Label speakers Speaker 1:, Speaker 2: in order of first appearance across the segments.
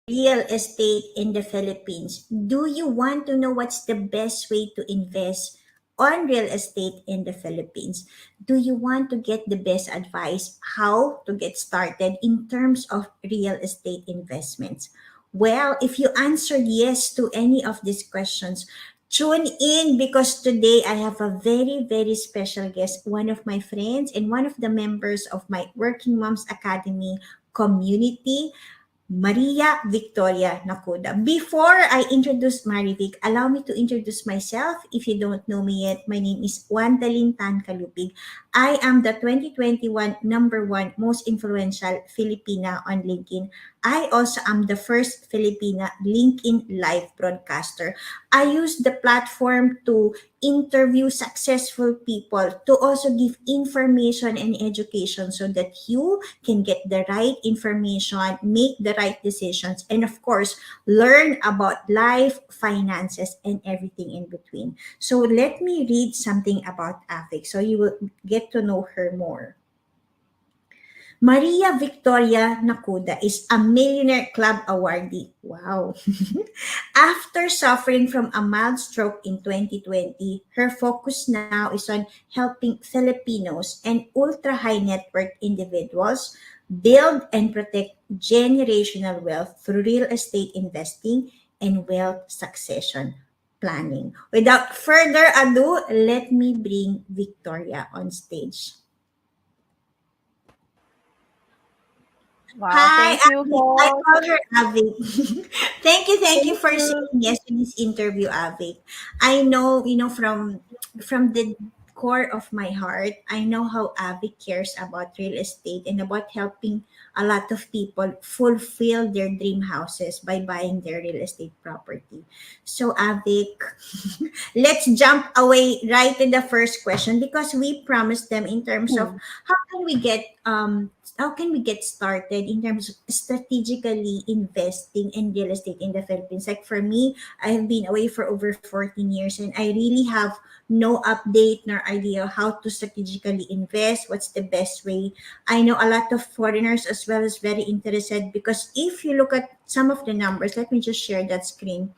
Speaker 1: real estate in the Philippines. Do you want to know what's the best way to invest on real estate in the Philippines? Do you want to get the best advice how to get started in terms of real estate investments? Well, if you answered yes to any of these questions, tune in because today I have a very, very special guest, one of my friends and one of the members of my Working Moms Academy community, Maria Victoria Nacuda. Before I introduce Marivic, allow me to introduce myself. If you don't know me yet, my name is 𝗪𝗛𝗘𝗡𝗧. I am the 2021 number one most influential Filipina on LinkedIn. I also am the first Filipina LinkedIn live broadcaster. I use the platform to interview successful people, to also give information and education so that you can get the right information, make the right decisions, and of course, learn about life, finances, and everything in between. So let me read something about Afik so you will get to know her more. Maria Victoria Nacuda is a Millionaire Club Awardee. Wow. After suffering from a mild stroke in 2020, her focus now is on helping Filipinos and ultra high net worth individuals build and protect generational wealth through real estate investing and wealth succession planning. Without further ado, let me bring Victoria on stage.
Speaker 2: Wow,
Speaker 1: Hi,
Speaker 2: thank you,
Speaker 1: Avik. I
Speaker 2: Coach.
Speaker 1: call her Avik. Thank you
Speaker 2: Thank
Speaker 1: for
Speaker 2: you.
Speaker 1: saying yes to this interview, Avik. I know, from the core of my heart, I know how Avik cares about real estate and about helping a lot of people fulfill their dream houses by buying their real estate property. So, Avik, let's jump away right to the first question because we promised them in terms of
Speaker 2: Hmm.
Speaker 1: how can we get how can we get started in terms of strategically investing in real estate in the Philippines? Like for me, I have been away for over 14 years and I really have no update nor idea how to strategically invest, what's the best way. I know a lot of foreigners as well as very interested because if you look at some of the numbers, let me just share that screen.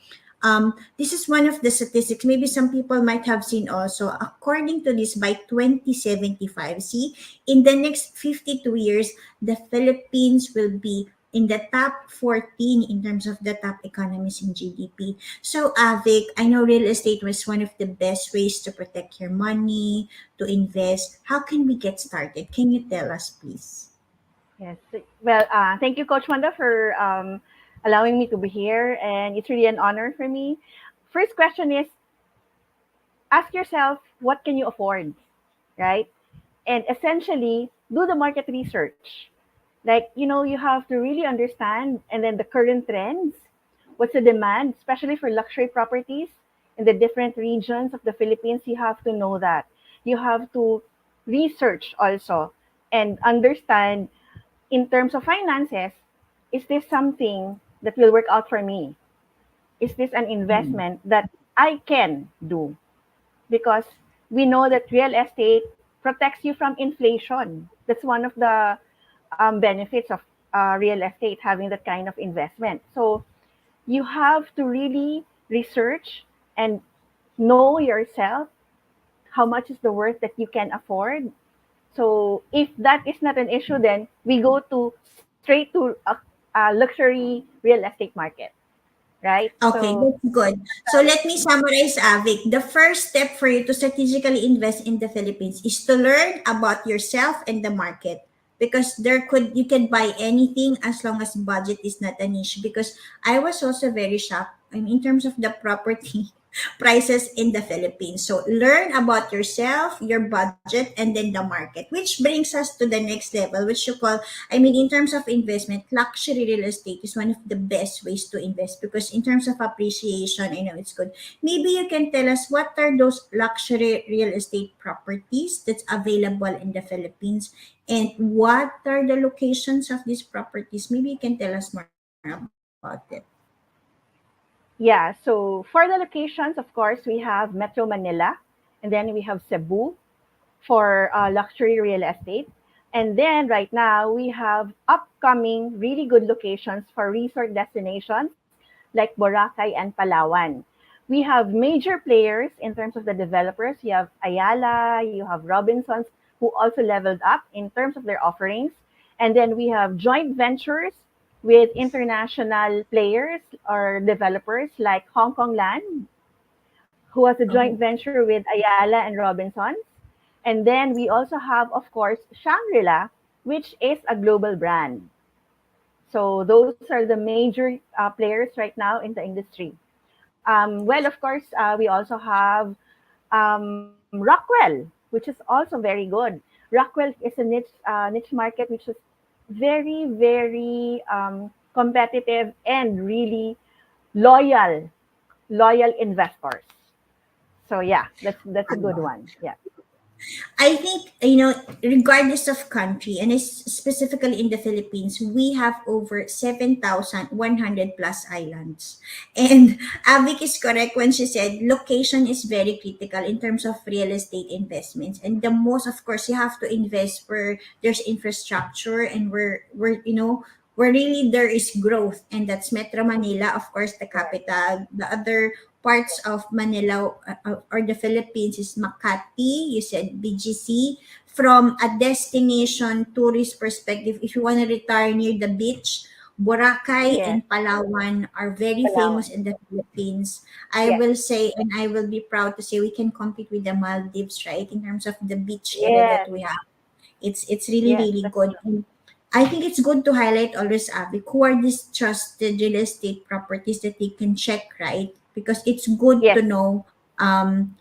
Speaker 1: This is one of the statistics. Maybe some people might have seen also. According to this, by 2075, see, in the next 52 years, the Philippines will be in the top 14 in terms of the top economies in GDP. So, Avik, I know real estate was one of the best ways to protect your money, to invest. How can we get started? Can you tell us, please?
Speaker 2: Yes. Well, thank you, Coach Wanda, for allowing me to be here, and it's really an honor for me. First question is, ask yourself, what can you afford, right? And essentially, do the market research. Like, you have to really understand, and then the current trends, what's the demand, especially for luxury properties in the different regions of the Philippines. You have to know that. You have to research also and understand in terms of finances, is this something that will work out for me? Is this an
Speaker 1: Mm.
Speaker 2: investment that I can do? Because we know that real estate protects you from inflation. That's one of the benefits of real estate, having that kind of investment. So you have to really research and know yourself how much is the worth that you can afford. So if that is not an issue, then we go to straight to a luxury real estate market, right?
Speaker 1: Okay,
Speaker 2: So
Speaker 1: that's good. So let me summarize, Avik. The first step for you to strategically invest in the Philippines is to learn about yourself and the market. Because you can buy anything as long as budget is not an issue. Because I was also very shocked in terms of the property prices in the Philippines. So learn about yourself, your budget, and then the market, which brings us to the next level, which you call, I mean, in terms of investment, luxury real estate is one of the best ways to invest because in terms of appreciation, I know it's good. Maybe you can tell us what are those luxury real estate properties that's available in the Philippines and what are the locations of these properties? Maybe you can tell us more about it.
Speaker 2: yeah, so for the locations, of course, we have Metro Manila, and then we have Cebu for luxury real estate. And then right now, we have upcoming really good locations for resort destinations like Boracay and Palawan. We have major players in terms of the developers. You have Ayala, you have Robinsons, who also leveled up in terms of their offerings. And then we have joint ventures with international players or developers like Hong Kong Land, who has a joint
Speaker 1: Oh,
Speaker 2: venture with Ayala and Robinsons. And then we also have, of course, Shangri-La, which is a global brand. So those are the major players right now in the industry. Well, of course, we also have Rockwell, which is also very good. Rockwell is a niche market which is very, very competitive and really loyal, loyal investors. So yeah, that's a good
Speaker 1: wow.
Speaker 2: one. Yeah.
Speaker 1: I think, regardless of country, and it's specifically in the Philippines, we have over 7,100 plus islands. And Avik is correct when she said location is very critical in terms of real estate investments. And the most, of course, you have to invest where there's infrastructure and where really there is growth. And that's Metro Manila, of course, the
Speaker 2: Correct.
Speaker 1: capital. The other parts of Manila or the Philippines is Makati, you said BGC. From a destination tourist perspective, if you want to retire near the beach, Boracay
Speaker 2: Yes.
Speaker 1: and Palawan are very famous
Speaker 2: Palawan.
Speaker 1: in the Philippines. I
Speaker 2: Yes.
Speaker 1: will say, and I will be proud to say, we can compete with the Maldives, right? In terms of the beach area that
Speaker 2: Yes.
Speaker 1: we have. It's really,
Speaker 2: Yes.
Speaker 1: really
Speaker 2: That's
Speaker 1: good.
Speaker 2: true.
Speaker 1: And I think it's good to highlight always, Abby, who are these trusted real estate properties that they can check, right? Because it's good to
Speaker 2: Yes.
Speaker 1: know.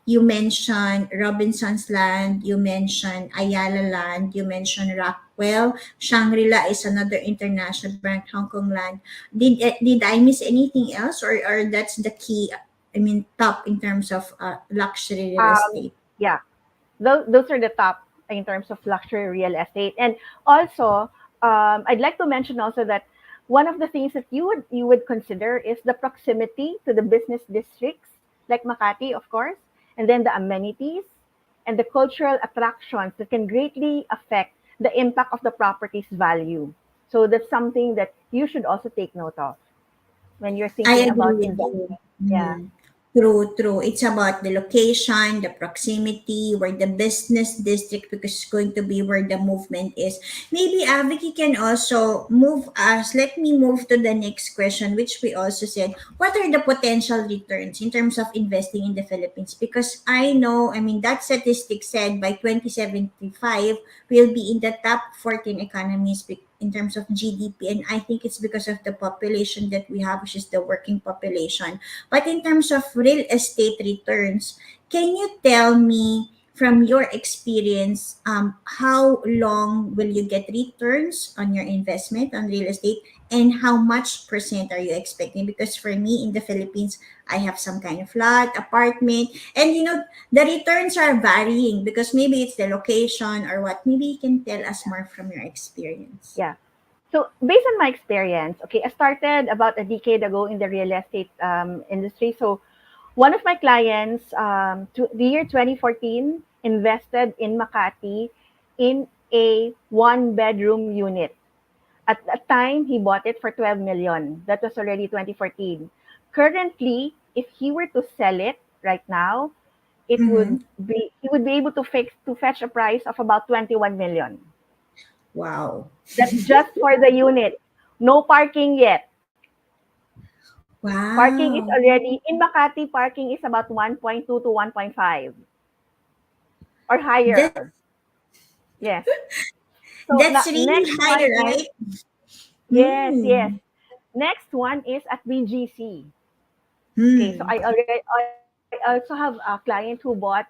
Speaker 1: You mentioned Robinson's Land, you mentioned Ayala Land, you mentioned Rockwell, Shangri-La is another international brand, Hong Kong Land. Did I miss anything else, or that's the key? I mean, top in terms of luxury real
Speaker 2: Um,
Speaker 1: estate.
Speaker 2: yeah. Those are the top in terms of luxury real estate. And also, I'd like to mention also that one of the things that you would consider is the proximity to the business districts, like Makati, of course, and then the amenities and the cultural attractions that can greatly affect the impact of the property's value. So that's something that you should also take note of when you're
Speaker 1: I
Speaker 2: thinking
Speaker 1: agree
Speaker 2: about
Speaker 1: with you.
Speaker 2: investing. Yeah.
Speaker 1: Mm. True, true. It's about the location, the proximity, where the business district, because it's going to be where the movement is. Maybe Vicky can also move us. Let me move to the next question, which we also said. What are the potential returns in terms of investing in the Philippines? Because I know, I mean, that statistic said by 2075, we'll be in the top 14 economies in terms of GDP. And I think it's because of the population that we have, which is the working population. But in terms of real estate returns, can you tell me from your experience, how long will you get returns on your investment on real estate, and how much percent are you expecting? Because for me in the Philippines, I have some kind of flat, apartment, and the returns are varying because maybe it's the location or what. Maybe you can tell us more from your experience.
Speaker 2: Yeah. So based on my experience, okay, I started about a decade ago in the real estate industry. So one of my clients, the year 2014, invested in Makati in a one-bedroom unit. At that time, he bought it for 12 million. That was already 2014. Currently, if he were to sell it right now, it
Speaker 1: Mm-hmm.
Speaker 2: would be he would be able to fetch a price of about 21 million.
Speaker 1: Wow.
Speaker 2: That's just for the unit. No parking yet. Parking is
Speaker 1: Wow.
Speaker 2: already in Makati. Parking is about 1.2 to 1.5 or
Speaker 1: That
Speaker 2: higher. Yes. So
Speaker 1: that's really
Speaker 2: next
Speaker 1: high,
Speaker 2: one is
Speaker 1: right?
Speaker 2: yes, yes.
Speaker 1: Hmm.
Speaker 2: Next one is at BGC. Okay, so
Speaker 1: Hmm.
Speaker 2: I also have a client who bought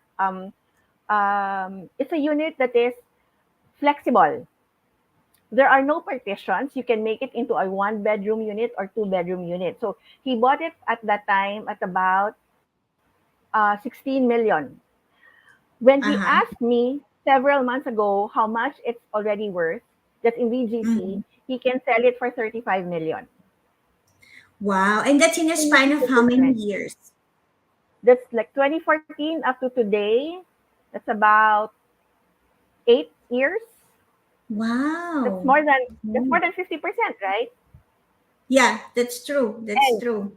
Speaker 2: it's a unit that is flexible. There are no partitions. You can make it into a one bedroom unit or two bedroom unit. So he bought it at that time at about 16 million. When he
Speaker 1: Uh-huh.
Speaker 2: asked me several months ago how much it's already worth, that's in
Speaker 1: Hmm.
Speaker 2: VGC, he can sell it for 35 million.
Speaker 1: Wow. And that's in a
Speaker 2: So you
Speaker 1: span
Speaker 2: see
Speaker 1: of
Speaker 2: the
Speaker 1: how many
Speaker 2: difference.
Speaker 1: years?
Speaker 2: That's like 2014 up to today. That's about 8 years. That's
Speaker 1: Wow.
Speaker 2: more than that's
Speaker 1: Mm.
Speaker 2: more than 50%, right?
Speaker 1: Yeah, that's true. That's
Speaker 2: And
Speaker 1: true.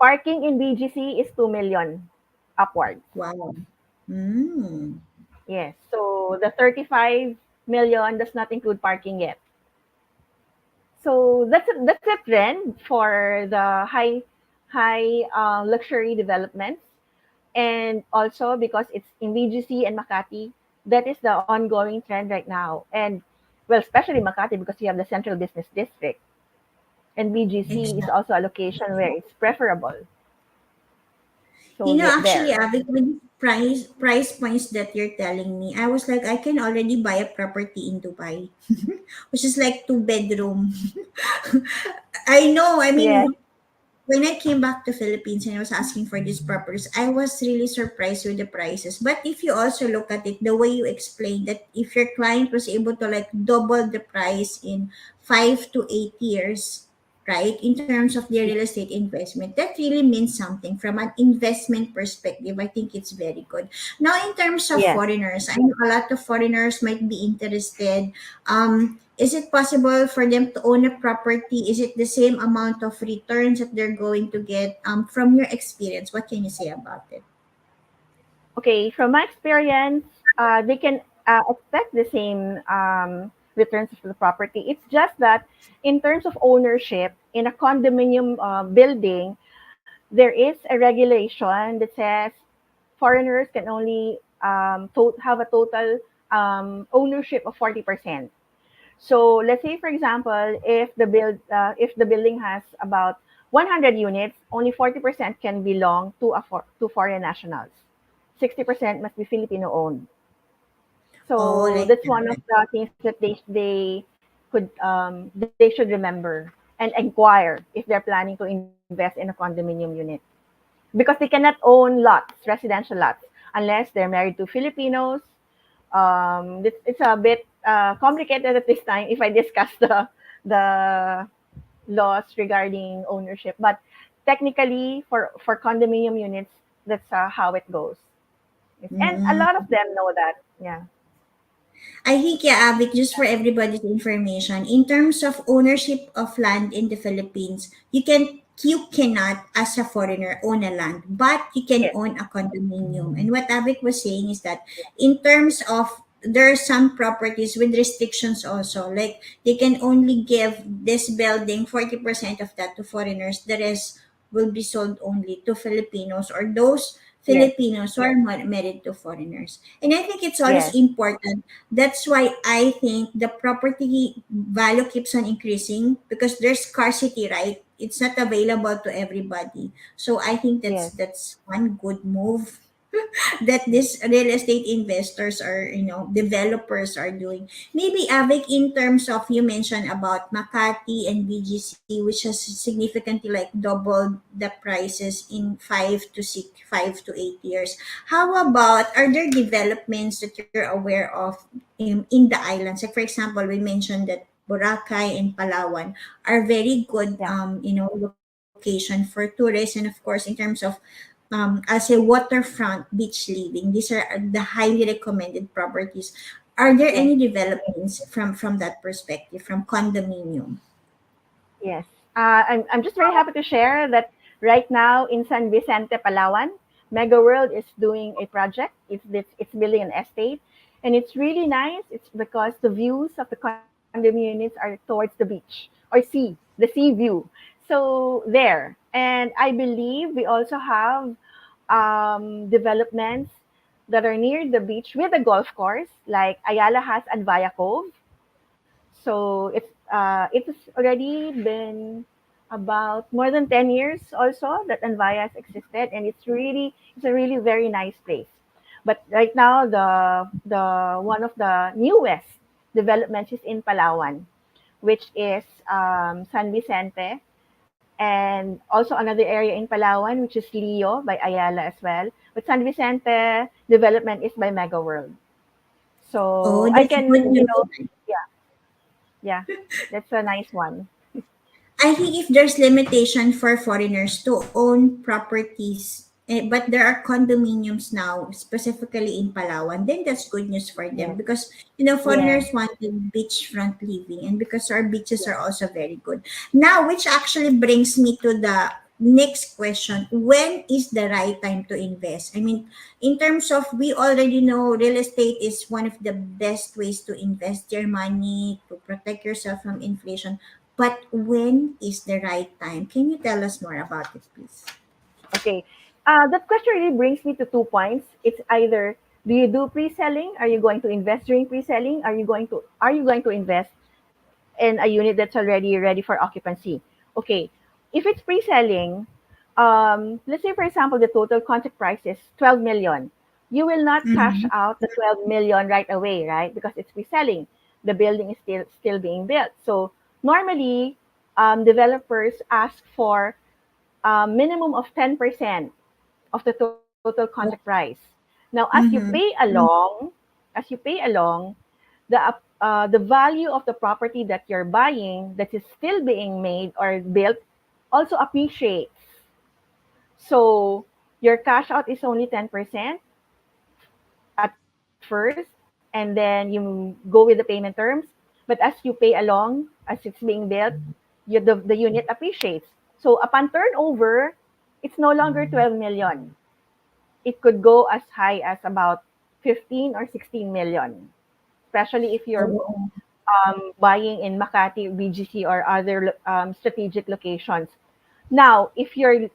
Speaker 2: parking in BGC is 2 million upwards.
Speaker 1: Wow. Mm.
Speaker 2: Yes. So the 35 million does not include parking yet. So that's a trend for the high luxury developments, and also because it's in BGC and Makati, that is the ongoing trend right now. And well, especially Makati because you have the Central Business District, and BGC is
Speaker 1: Exactly.
Speaker 2: also a location where it's preferable. So
Speaker 1: You know, actually,
Speaker 2: there.
Speaker 1: Avic, with price points that you're telling me, I was like, I can already buy a property in Dubai, which is like 2 bedroom. I know. I
Speaker 2: Yes.
Speaker 1: mean, when I came back to Philippines and I was asking for these properties, I was really surprised with the prices. But if you also look at it, the way you explained that if your client was able to like double the price in 5 to 8 years, right, in terms of their real estate investment, that really means something from an investment perspective. I think it's very good. Now, in terms of
Speaker 2: Yes.
Speaker 1: foreigners, I know a lot of foreigners might be interested. Is it possible for them to own a property? Is it the same amount of returns that they're going to get? From your experience, what can you say about it?
Speaker 2: Okay. From my experience, they can expect the same returns for the property. It's just that in terms of ownership in a condominium building, there is a regulation that says foreigners can only have a total ownership of 40%. So let's say, for example, if the building has about 100 units, only 40% can belong to foreign nationals. 60% must be Filipino owned.
Speaker 1: Oh,
Speaker 2: So
Speaker 1: like
Speaker 2: that's one of
Speaker 1: that.
Speaker 2: the things that they should remember and inquire if they're planning to invest in a condominium unit, because they cannot own lots, residential lots, unless they're married to Filipinos. It's a bit complicated at this time if I discuss the laws regarding ownership, but technically for condominium units, that's how it goes. And a lot of
Speaker 1: Mm.
Speaker 2: them know that. Yeah.
Speaker 1: I think, yeah, Avik, just for everybody's information, in terms of ownership of land in the Philippines, you cannot, as a foreigner, own a land, but you can
Speaker 2: Yes.
Speaker 1: own a condominium. And what Avik was saying is that in terms of there are some properties with restrictions also, like they can only give this building 40% of that to foreigners, the rest will be sold only to Filipinos or those
Speaker 2: Yes.
Speaker 1: Filipinos who are married to foreigners. And I think it's always
Speaker 2: Yes.
Speaker 1: important. That's why I think the property value keeps on increasing because there's scarcity, right? It's not available to everybody. So I think
Speaker 2: Yes.
Speaker 1: that's one good move that these real estate investors or developers are doing. Maybe Avik, in terms of you mentioned about Makati and BGC, which has significantly like doubled the prices in 5 to 8 years. How about, are there developments that you're aware of in the islands? Like for example, we mentioned that Boracay and Palawan are very good,
Speaker 2: Yeah.
Speaker 1: location for tourists, and of course, in terms of as a waterfront beach living. These are the highly recommended properties. Are there
Speaker 2: Yes.
Speaker 1: any developments from that perspective, from condominium?
Speaker 2: Yes. I'm just very happy to share that right now in San Vicente, Palawan, Mega World is doing a project. It's building an estate, and it's really nice. It's because the views of the condominium units are towards the beach or the sea view. So there, and I believe we also have developments that are near the beach with a golf course, like Ayala has Advaya Cove. So it has already been about more than 10 years also that Anvaya has existed, and it's a really very nice place. But right now the one of the newest developments is in Palawan, which is San Vicente, and also another area in Palawan, which is Leo by Ayala as well. But San Vicente development is by Mega World.
Speaker 1: Oh,
Speaker 2: So I
Speaker 1: that's good
Speaker 2: can,
Speaker 1: news.
Speaker 2: yeah, yeah, that's a nice one.
Speaker 1: I think if there's limitation for foreigners to own properties but there are condominiums now, specifically in Palawan, then that's good news for them
Speaker 2: Yes.
Speaker 1: because
Speaker 2: Yeah.
Speaker 1: foreigners want the beachfront living, and because our beaches
Speaker 2: Yeah.
Speaker 1: are also very good. Now, which actually brings me to the next question: when is the right time to invest? I mean, in terms of, we already know real estate is one of the best ways to invest your money to protect yourself from inflation. But when is the right time? Can you tell us more about it, please?
Speaker 2: Okay. That question really brings me to 2 points. It's either, do you do pre-selling? Are you going to invest during pre-selling? Are you going to invest in a unit that's already ready for occupancy? Okay. If it's pre-selling, let's say for example the total contract price is 12 million. You will not cash
Speaker 1: Mhm.
Speaker 2: out the 12 million right away, right? Because it's pre-selling. The building is still being built. So normally, developers ask for a minimum of 10% of the total contract price. Now,
Speaker 1: Mhm.
Speaker 2: as you pay along, the value of the property that you're buying that is still being made or built also appreciates. So your cash out is only 10% at first, and then you go with the payment terms. But as you pay along, as it's being built, the unit appreciates. So upon turnover, it's no longer 12 million. It could go as high as about 15 or 16 million, especially if you're
Speaker 1: Oh.
Speaker 2: buying in Makati, BGC, or other strategic locations. Now, if you're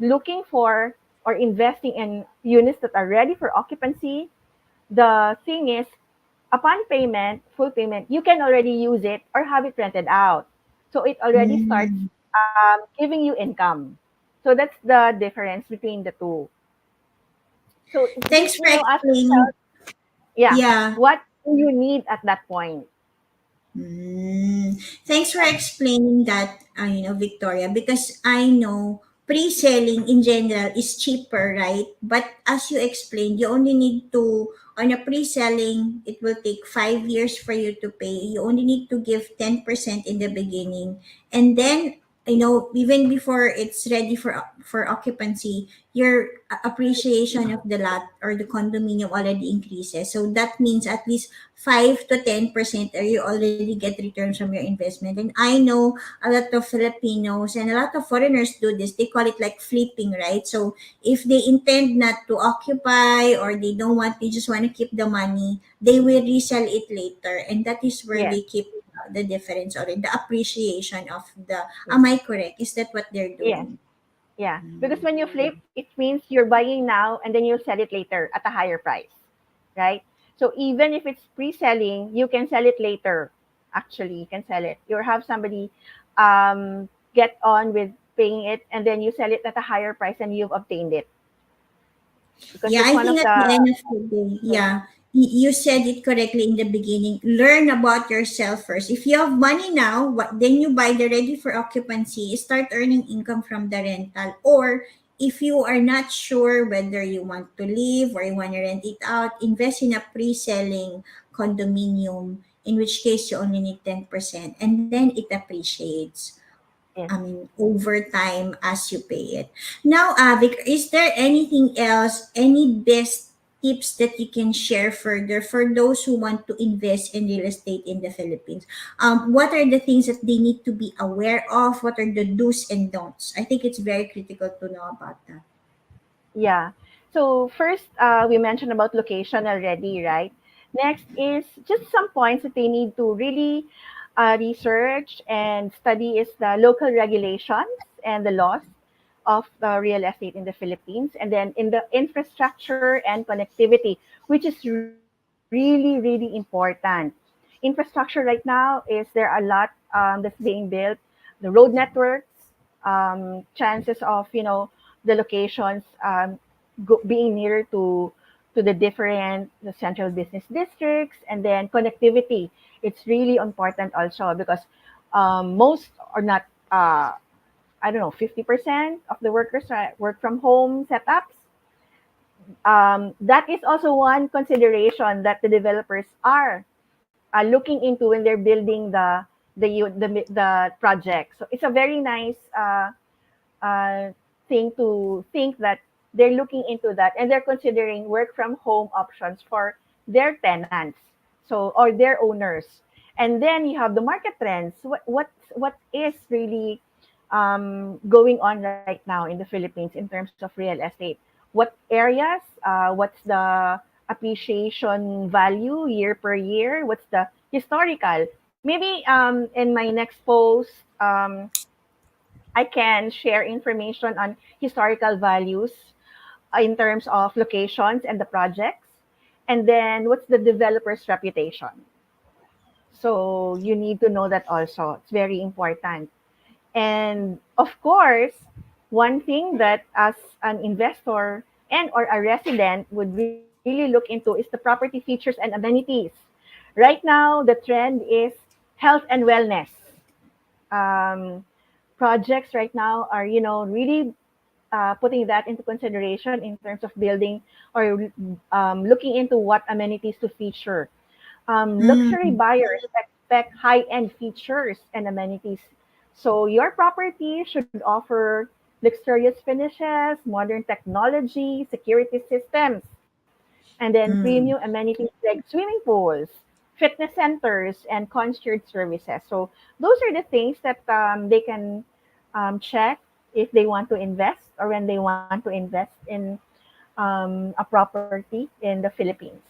Speaker 2: looking for or investing in units that are ready for occupancy, the thing is, upon payment, full payment, you can already use it or have it rented out. So it already starts
Speaker 1: Mm.
Speaker 2: giving you income. So that's the difference between the two. So just
Speaker 1: Thanks for
Speaker 2: ask yourself,
Speaker 1: explaining.
Speaker 2: yeah,
Speaker 1: Yeah.
Speaker 2: what do you need at that point?
Speaker 1: Mm. Thanks for explaining that, Victoria, because I know pre-selling in general is cheaper, right? But as you explained, you only need to, on a pre-selling, it will take 5 years for you to pay. You only need to give 10% in the beginning. And then, even before it's ready for occupancy, your appreciation of the lot or the condominium already increases. So that means at least 5 to 10% or you already get returns from your investment. And I know a lot of Filipinos and a lot of foreigners do this. They call it like flipping, right? So if they intend not to occupy or they just want to keep the money, they will resell it later. And that is where
Speaker 2: Yes,
Speaker 1: they keep the difference or the appreciation of the,
Speaker 2: yes,
Speaker 1: am I correct? Is that what they're
Speaker 2: yes.
Speaker 1: doing?
Speaker 2: Yeah, because when you flip, it means you're buying now and then you'll sell it later at a higher price, right? So even if it's pre-selling, you can sell it later. Actually, you can sell it. You have somebody get on with paying it, and then you sell it at a higher price, and you've obtained it because
Speaker 1: Yeah,
Speaker 2: that's
Speaker 1: I
Speaker 2: one
Speaker 1: think
Speaker 2: of
Speaker 1: at
Speaker 2: the
Speaker 1: the end of the day,
Speaker 2: yeah,
Speaker 1: yeah, you said it correctly in the beginning. Learn about yourself first. If you have money now, then you buy the ready for occupancy, start earning income from the rental. Or if you are not sure whether you want to live or you want to rent it out, invest in a pre-selling condominium, in which case you only need 10%, and then it appreciates.
Speaker 2: yes.
Speaker 1: I mean, over time as you pay it. Now, Vic, is there anything else, any best tips that you can share further for those who want to invest in real estate in the Philippines? What are the things that they need to be aware of? What are the do's and don'ts? I think it's very critical to know about that.
Speaker 2: Yeah. So first, we mentioned about location already, right? Next is just some points that they need to really research and study is the local regulations and the laws of real estate in the Philippines, and then in the infrastructure and connectivity, which is really, really important. Infrastructure right now is there are a lot that's being built, the road networks, chances of the locations being nearer to the central business districts, and then connectivity. It's really important also because most or not I don't know, 50% of the workers are work from home setups. That is also one consideration that the developers are looking into when they're building the project. So it's a very nice thing to think that they're looking into that and they're considering work from home options for their tenants, so or their owners. And then you have the market trends. What is really going on right now in the Philippines in terms of real estate? What areas? What's the appreciation value year per year? What's the historical? Maybe in my next post, I can share information on historical values in terms of locations and the projects. And then what's the developer's reputation? So you need to know that also. It's very important. And of course, one thing that as an investor and or a resident would really look into is the property features and amenities. Right now, the trend is health and wellness. Um, Projects right now are, really putting that into consideration in terms of building or looking into what amenities to feature. Luxury
Speaker 1: Mm.
Speaker 2: buyers expect high-end features and amenities. So your property should offer luxurious finishes, modern technology, security systems, and then premium
Speaker 1: Mm.
Speaker 2: amenities like swimming pools, fitness centers, and concierge services. So those are the things that they can check if they want to invest or when they want to invest in a property in the Philippines.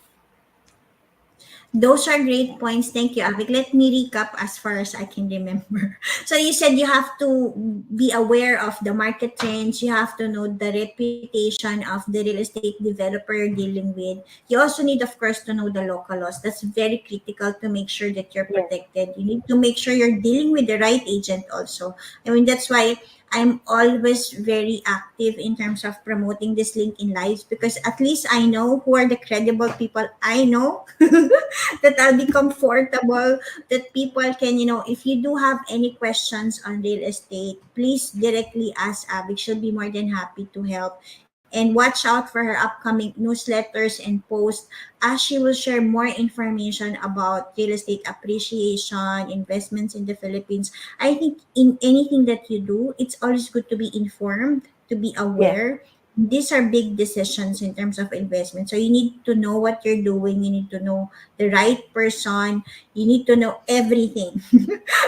Speaker 1: Those are great points. Thank you, Avik. Let me recap as far as I can remember. So you said you have to be aware of the market trends. You have to know the reputation of the real estate developer you're dealing with. You also need, of course, to know the local laws. That's very critical to make sure that you're
Speaker 2: Yes,
Speaker 1: protected. You need to make sure you're dealing with the right agent also. I mean, that's why I'm always very active in terms of promoting this link in lives, because at least I know who are the credible people I know that I'll be comfortable, that people can, if you do have any questions on real estate, please directly ask Abby. She'll be more than happy to help. And watch out for her upcoming newsletters and posts, as she will share more information about real estate appreciation, investments in the Philippines. I think in anything that you do, it's always good to be informed, to be
Speaker 2: yes,
Speaker 1: aware. These are big decisions in terms of investment. So you need to know what you're doing. You need to know the right person. You need to know everything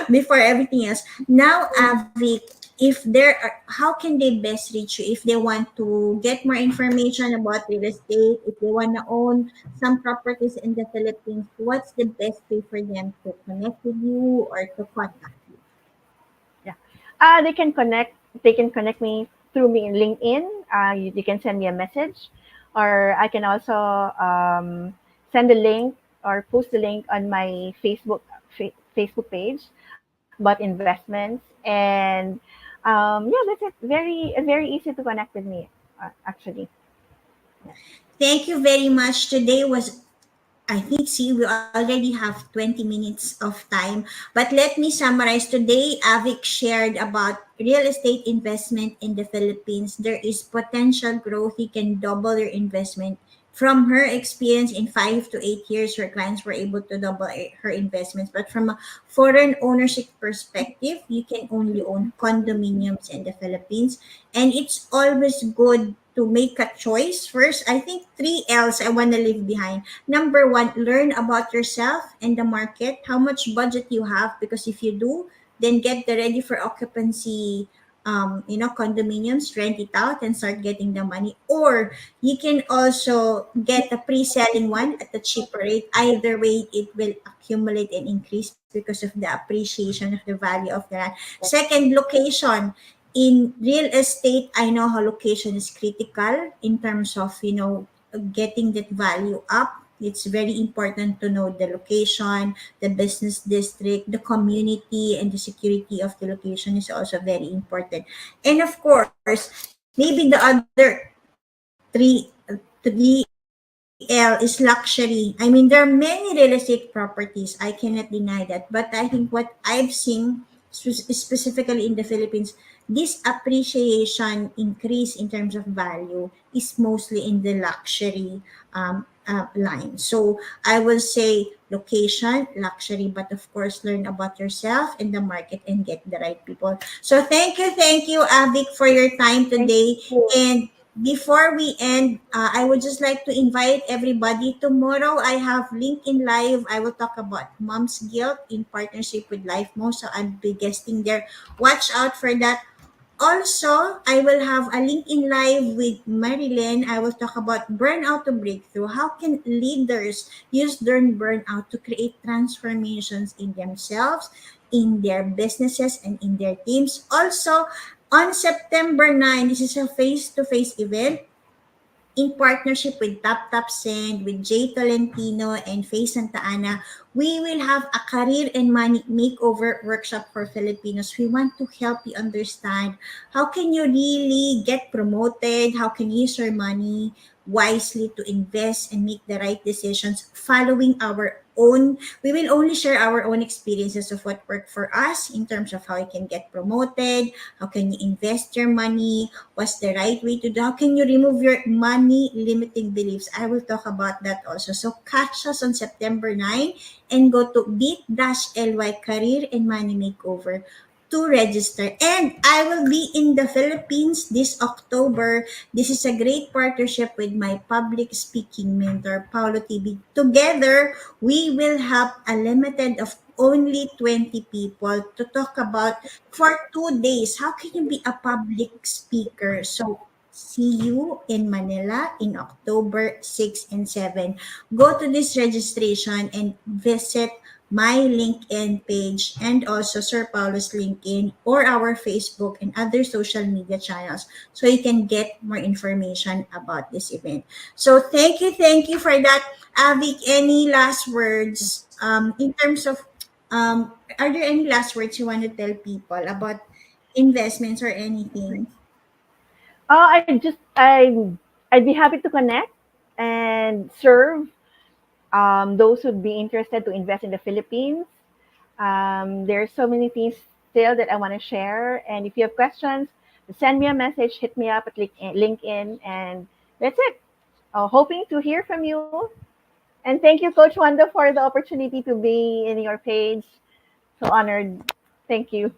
Speaker 1: before everything else. Now, Avi, if there are, how can they best reach you if they want to get more information about real estate, if they want to own some properties in the Philippines? What's the best way for them to connect with you or to contact you?
Speaker 2: yeah. They can connect. They can connect me through me in LinkedIn. You can send me a message, or I can also send the link or post the link on my Facebook page about investments. And yeah, that's it. Very easy to connect with me. Actually,
Speaker 1: Thank you very much. Today was, I think, see, we already have 20 minutes of time. But let me summarize. Today, Avik shared about real estate investment in the Philippines. There is potential growth. You can double your investment. From her experience in 5 to 8 years, her clients were able to double her investments. But from a foreign ownership perspective, you can only own condominiums in the Philippines. And it's always good to make a choice. First, I think three L's I want to leave behind. Number one, learn about yourself and the market, how much budget you have, because if you do, then get the ready for occupancy, condominiums, rent it out and start getting the money. Or you can also get a pre-selling one at a cheaper rate. Either way, it will accumulate and increase because of the appreciation of the value of the land. Second, location. In real estate, I know how location is critical in terms of, getting that value up. It's very important to know the location, the business district, the community, and the security of the location is also very important. And of course, maybe the other three L is luxury. I mean, there are many real estate properties. I cannot deny that. But I think what I've seen, specifically in the Philippines, this appreciation increase in terms of value is mostly in the luxury line. So I will say location, luxury, but of course, learn about yourself and the market and get the right people. So thank you, Avik, for your time
Speaker 2: thank
Speaker 1: today.
Speaker 2: you.
Speaker 1: And before we end, I would just like to invite everybody. Tomorrow, I have LinkedIn Live. I will talk about mom's guilt in partnership with Life Mo. So I'll be guesting there. Watch out for that. Also, I will have a LinkedIn Live with Marilyn. I will talk about burnout to breakthrough. How can leaders use their burnout to create transformations in themselves, in their businesses, and in their teams? Also, on September 9, this is a face-to-face event in partnership with Tap Tap Send, with Jay Tolentino and Faye Santa Ana. We will have a career and money makeover workshop for Filipinos. We want to help you understand how can you really get promoted, how can you use your money wisely to invest and make the right decisions following our own. We will only share our own experiences of what worked for us in terms of how you can get promoted, how can you invest your money, what's the right way to do, how can you remove your money limiting beliefs. I will talk about that also. So catch us on September 9 and go to bit-ly career and money makeover to register. And I will be in the Philippines this October. This is a great partnership with my public speaking mentor, Paulo TV. Together, we will have a limited of only 20 people to talk about for 2 days. How can you be a public speaker? So, see you in Manila in October 6 and 7. Go to this registration and visit my LinkedIn page and also Sir Paulo's LinkedIn or our Facebook and other social media channels so you can get more information about this event. So thank you for that. Vic, any last words in terms of are there any last words you want to tell people about investments or anything?
Speaker 2: I'd be happy to connect and serve those who'd be interested to invest in the Philippines. There's so many things still that I want to share. And if you have questions, send me a message, hit me up at LinkedIn, and that's it. Hoping to hear from you. And thank you, Coach Wanda, for the opportunity to be in your page. So honored. Thank you.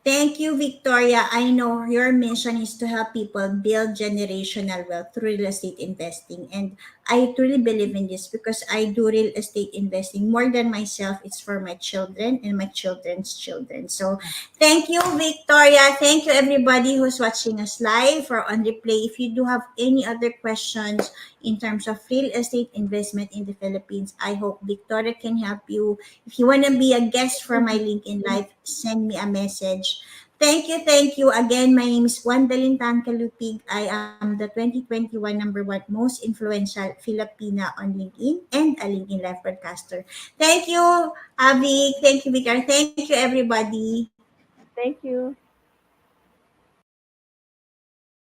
Speaker 1: Thank you, Victoria. I know your mission is to help people build generational wealth through real estate investing. And I truly believe in this because I do real estate investing more than myself. It's for my children and my children's children. So thank you, Victoria. Thank you, everybody who's watching us live or on replay. If you do have any other questions in terms of real estate investment in the Philippines, I hope Victoria can help you. If you want to be a guest for my LinkedIn Live, send me a message. Thank you again. My name is 𝗪𝗚𝗟𝗏. I am the 2021 #1 most influential Filipina on LinkedIn and a LinkedIn Live broadcaster. Thank you, Avi. Thank you, Victor. Thank you, everybody.
Speaker 2: Thank you.